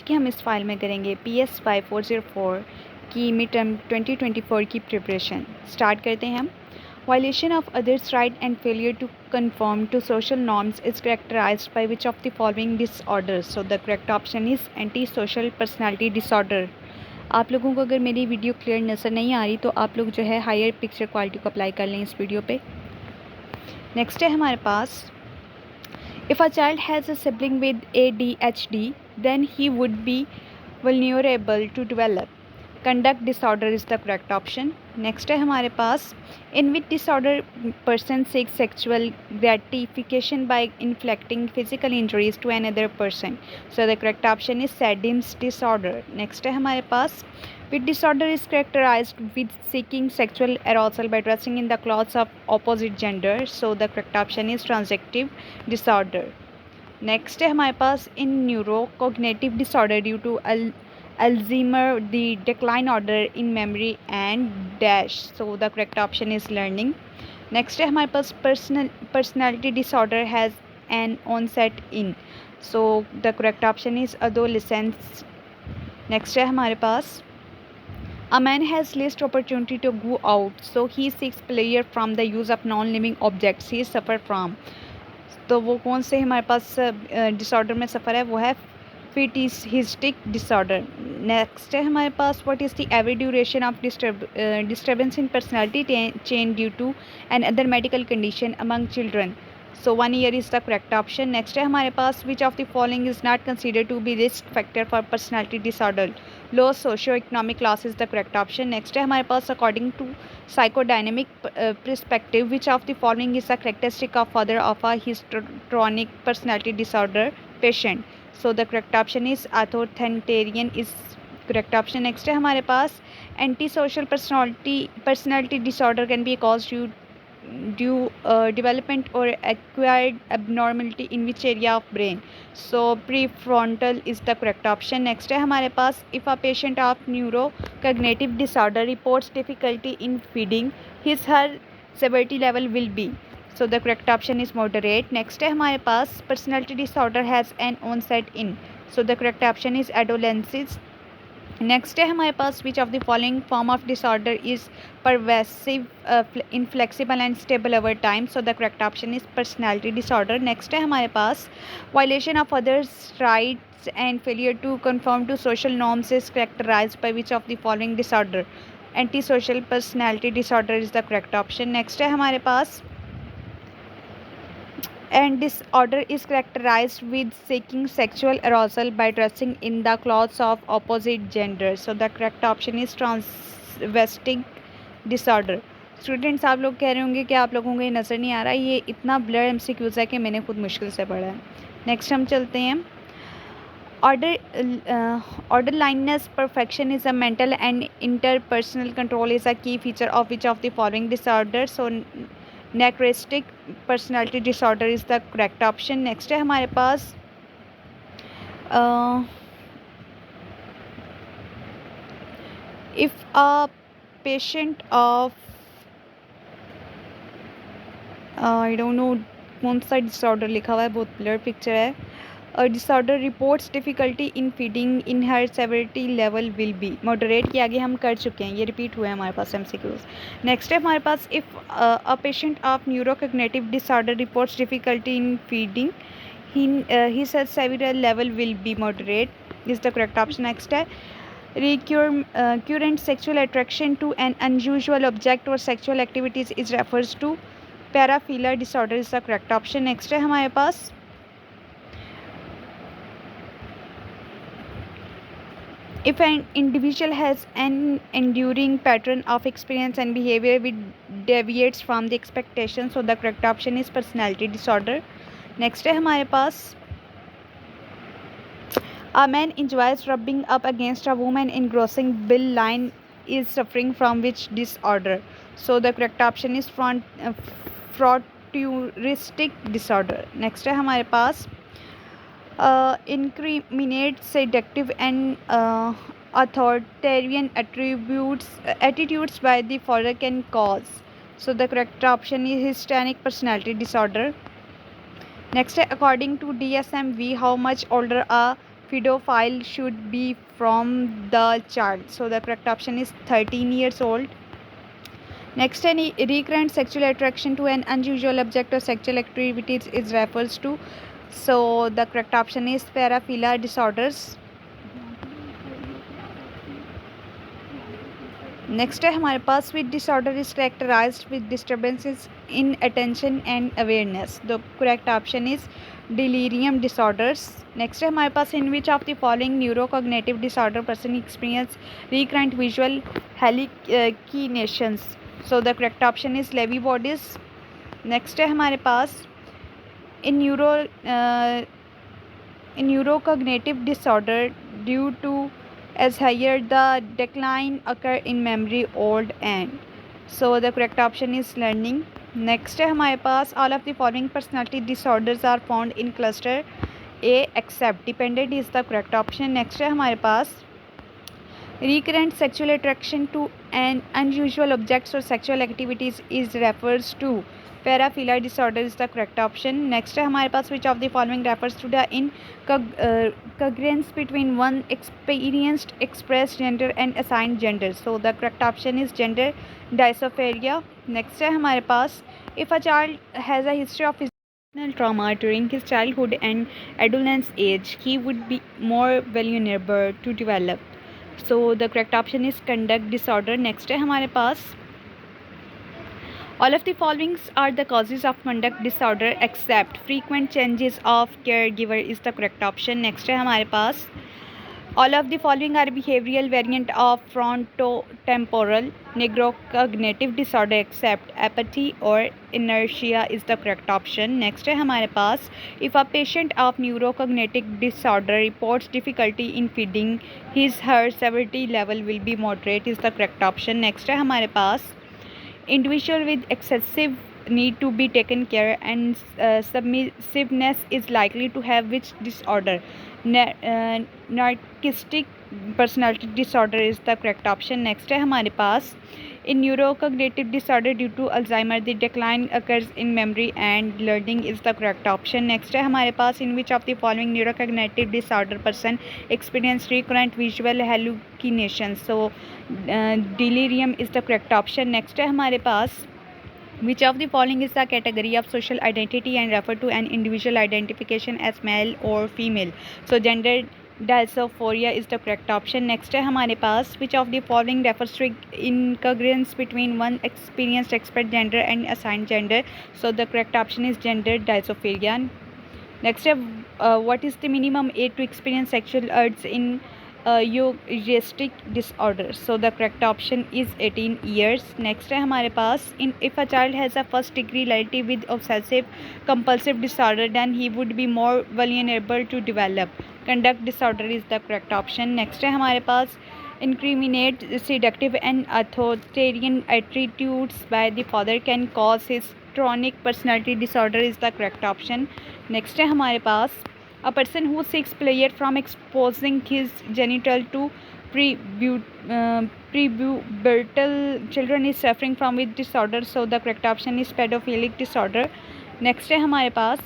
आज की हम इस फाइल में करेंगे PS5404 की मिड टर्म 2024 की प्रिपरेशन। स्टार्ट करते हैं हम। Violation of others right and failure to conform to social norms is characterized by which of the following disorders? So the correct option is antisocial personality disorder. आप लोगों को अगर मेरी video clear नज़र नहीं आ रही तो आप लोग जो है हायर पिक्चर क्वालिटी को अप्लाई कर लें इस वीडियो पे। नेक्स्ट है हमारे पास, if a child has a sibling with ADHD, then he would be vulnerable to develop. Conduct disorder is the correct option. Next है हमारे पास, in which disorder person seeks sexual gratification by inflicting physical injuries to another person. So the correct option is Sadim's disorder. Next है हमारे पास, which disorder is characterized with seeking sexual arousal by dressing in the clothes of opposite gender. So the correct option is transactive disorder. Next है हमारे पास, in neurocognitive disorder due to Alzheimer, the decline order in memory and dash. So the correct option is learning. Next है हमारे पास, personality disorder has an onset in. So the correct option is adolescence. Next है हमारे पास, a man has least opportunity to go out, so he seeks pleasure from the use of non-living objects he suffer from. तो वो कौन से हमारे पास disorder में सफ़र है, वो है fetishistic disorder. Next है हमारे पास, what is the average duration of disturbance in personality chain due to an other medical condition among children? So 1 year is the correct option. Next है हमारे पास, which of the following is not considered to be risk factor for personality disorder? Low socio-economic class is the correct option. Next है हमारे पास, according to psychodynamic perspective, which of the following is a characteristic of father of a histrionic personality disorder patient? So the correct option is authoritarian is correct option. Next है हमारे पास, antisocial personality disorder can be caused due development or acquired abnormality in which area of brain? So prefrontal is the correct option. Next है हमारे पास, if a patient of neurocognitive disorder reports difficulty in feeding, his her severity level will be. So the correct option is moderate. Next है हमारे पास, personality disorder has an onset in. So the correct option is adolescence. Next है हमारे पास, which of the following form of disorder is pervasive inflexible and stable over time? So the correct option is personality disorder. Next है हमारे पास, violation of others rights and failure to confirm to social norms is characterized by which of the following disorder? Anti social personality disorder is the correct option. Next है हमारे पास, and disorder is characterized with seeking sexual arousal by dressing in the clothes of opposite gender. So the correct option is transvestic disorder. Students, आप लोग कह रहे होंगे कि आप लोगों को ये नज़र नहीं आ रहा, ये इतना ब्लर एमसीक्यूज़ है कि मैंने खुद मुश्किल से पढ़ा है. नेक्स्ट हम चलते हैं. Orderliness perfection is a mental and interpersonal control is a key feature of which of the following disorders? So narcissistic personality disorder is the correct option. Next है हमारे पास, if a patient of I don't know कौन सा disorder लिखा हुआ है, बहुत blur picture है. Disorder reports difficulty in feeding in her severity level will be moderate. के आगे हम कर चुके हैं, ये रिपीट हुए हैं हमारे पास एमसीक्यूज़. नेक्स्ट है हमारे पास, if a patient of neurocognitive disorder reports difficulty in feeding his several level will be moderate is the correct option. Next है, recurrent sexual attraction to an unusual object or sexual activities is refers to paraphilia disorder is the correct option. Next है हमारे पास, if an individual has an enduring pattern of experience and behavior which deviates from the expectation, so the correct option is personality disorder. Next है हमारे पास, a man enjoys rubbing up against a woman engrossing bill line is suffering from which disorder? So the correct option is frotteuristic disorder. Next है हमारे पास, incriminate seductive and authoritarian attitudes by the follower can cause. So the correct option is histrionic personality disorder. Next, according to DSM-V, how much older a pedophile should be from the child. So the correct option is 13 years old. Next, any recurrent sexual attraction to an unusual object or sexual activities is refers to. So the correct option is paraphilia disorders. Next है हमारे पास which disorder is characterized with disturbances in attention and awareness. The correct option is delirium disorders. Next है हमारे पास in which of the following neurocognitive disorder person experience recurrent visual hallucinations. So the correct option is Lewy bodies. Next है हमारे पास in neurocognitive disorder due to as higher the decline occur in memory old and. So the correct option is learning. Next है हमारे पास all of the following personality disorders are found in cluster A except dependent is the correct option. Next है हमारे पास recurrent sexual attraction to an unusual objects or sexual activities is refers to paraphilia disorder is the correct option. Next है हमारे पास which of the following refers to the incongruence between one experienced expressed gender and assigned gender. So the correct option is gender dysphoria. Next है हमारे पास if a child has a history of physical trauma during his childhood and adolescence age, he would be more vulnerable to develop. So the correct option is conduct disorder. Next है हमारे पास all of the following are the causes of conduct disorder except frequent changes of caregiver is the correct option. Next है हमारे पास all of the following are behavioral variant of frontotemporal neurocognitive disorder except apathy or inertia is the correct option. Next है हमारे पास if a patient of neurocognitive disorder reports difficulty in feeding, his/her severity level will be moderate is the correct option. Next है हमारे पास individual with excessive need to be taken care and submissiveness is likely to have which disorder. Narcissistic personality disorder is the correct option. Next है हमारे पास in neurocognitive disorder due to Alzheimer the decline occurs in memory and learning is the correct option. Next है हमारे पास in which of the following neurocognitive disorder person experience recurrent visual hallucinations. So delirium is the correct option. Next है हमारे पास which of the following is the category of social identity and refer to an individual identification as male or female. So gender dysphoria is the correct option. Next है हमारे पास which of the following refers to incongruence between one experienced expert gender and assigned gender. So the correct option is gender dysphoria. Next है what is the minimum age to experience sexual urges in eugenetic disorder. So the correct option is 18 years. Next है हमारे पास in if a child has a first degree relative with obsessive compulsive disorder then he would be more vulnerable to develop conduct disorder is the correct option. Next है हमारे पास incriminate seductive and authoritarian attitudes by the father can cause histrionic personality disorder is the correct option. Next है हमारे पास a person who seeks pleasure from exposing his genital to prepubertal children is suffering from which disorder. So the correct option is pedophilic disorder. Next है हमारे पास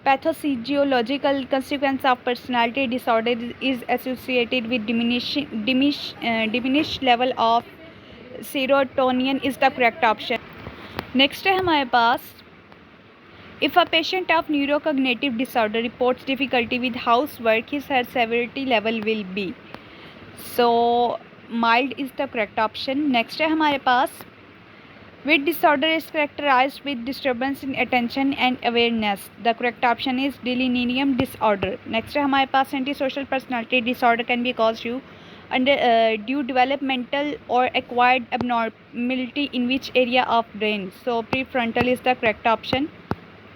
pathophysiological consequence of personality disorder is associated with diminished level of serotonin is the correct option. Next है हमारे पास if a patient of neurocognitive disorder reports difficulty with housework, his/her severity level will be. So mild is the correct option. Next है हमारे पास which disorder is characterized with disturbance in attention and awareness. The correct option is delirium disorder. Next है हमारे पास antisocial personality disorder can be caused due developmental or acquired abnormality in which area of brain. So prefrontal is the correct option.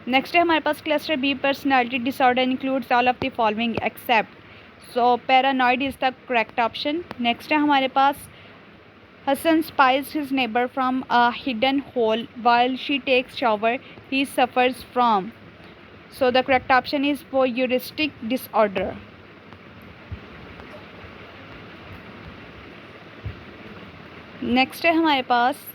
Next है हमारे पास cluster B personality disorder includes all of the following except. So paranoid is the correct option. Next है हमारे पास Hasan spies his neighbour from a hidden hole while she takes shower he suffers from. So the correct option is voyeuristic disorder. Next है हमारे पास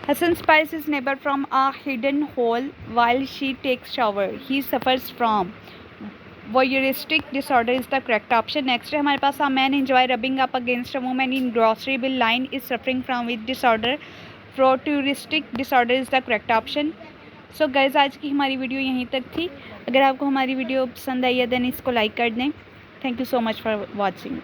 Hassan spies his neighbor from a hidden hole while she takes shower. He suffers from voyeuristic disorder is the correct option. Next है हमारे पास a man enjoy rubbing up against a woman in grocery bill line is suffering from which disorder? Voyeuristic disorder is the correct option. So guys आज की हमारी video यहीं तक थी. अगर आपको हमारी वीडियो पसंद आई है देन इसको लाइक कर दें. Thank you so much for watching.